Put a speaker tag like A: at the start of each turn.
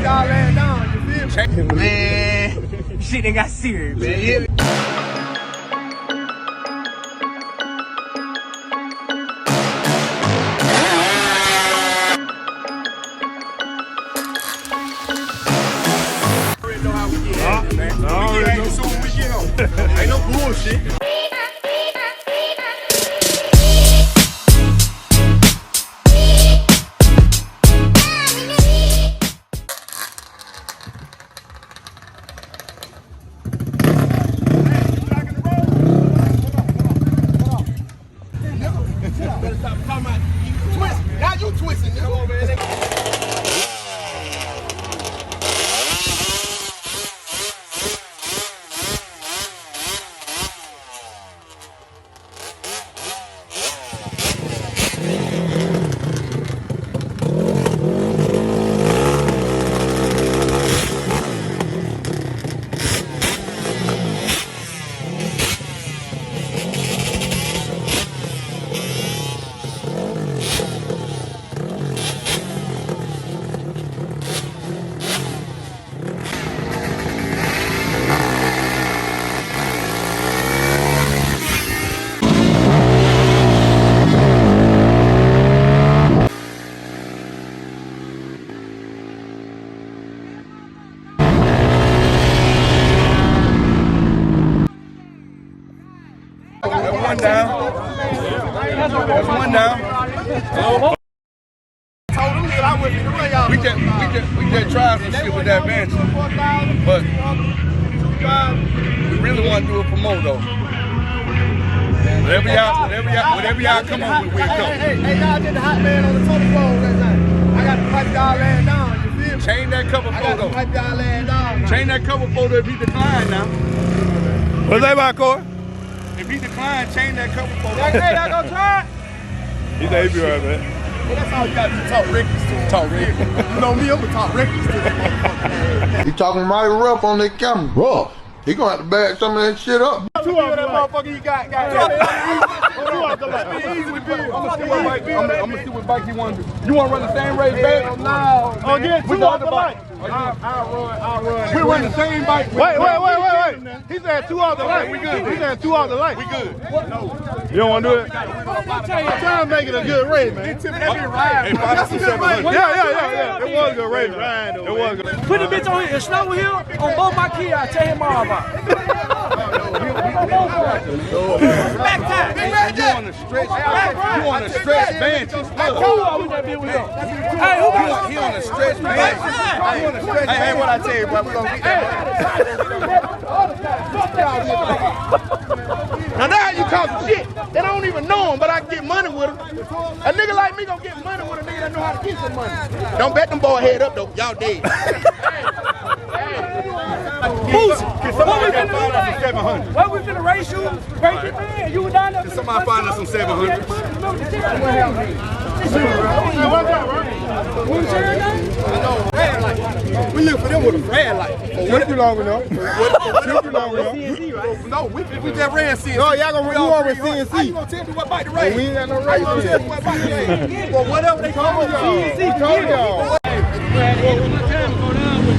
A: y'all laying down, you feel me?
B: Man, shit done got serious, man.
A: Ain't no bullshit. Now you twisting, nigga. Come on, man. One down. That's one down. We just tried some shit with that bench, but we really want to do it for more though. Whatever y'all come up with, we'll go. Hey, y'all did the hot man on the total roll that night. I got to pipe y'all laying down. You feel me? Change that cover photo. I got to pipe y'all laying down. Change that cover photo if he declined now.
C: What's that about, Corey?
A: If he declined, change that cover photo.
B: Hey, y'all gonna try it?
C: He said he'd be right back.
A: Well, that's all you got to do. Talk Rickies to him. Talk Rickies. You know me, I'm going to talk Rickies to him.
D: He talking mighty rough on that camera. Rough? He gonna have to bag some of that shit up.
A: Two of that motherfucker you got. I'm gonna see what bike you want to do. You want to run the same race back? No.
C: Oh, yeah, two off the bike.
A: I'll run. We run the same bike.
C: Wait. He said two off the light. We good. He said two off the light. We good. No. You don't want to do it? I'm trying to make it a good race, man.
A: Yeah.
C: It was a good race. It was good.
B: Put the bitch on here, snow here, on both my kids, I'll tell him all about it. Back time.
A: You on a stretch bench.
B: Hey, who got
A: He on a stretch bench. Hey, what I tell you, bro, we gonna get that. Now you talking shit. They don't even know him, but I can get money with him. A nigga like me gonna get money with a nigga that know how to get some money. Don't bet them boy head up though. Y'all dead.
B: What we finna race you? Break it, man. You were down there.
A: Somebody find us some 700. We live for them with a red light.
C: What you long enough?
A: No, we just ran CNC.
C: No, y'all gonna run CNC.
A: How you gonna tell me what bike to race?
C: We ain't got no race.
A: How you gonna tell me what bike to race? Well, whatever they call y'all.
C: CNC, call y'all.
B: Time to go down with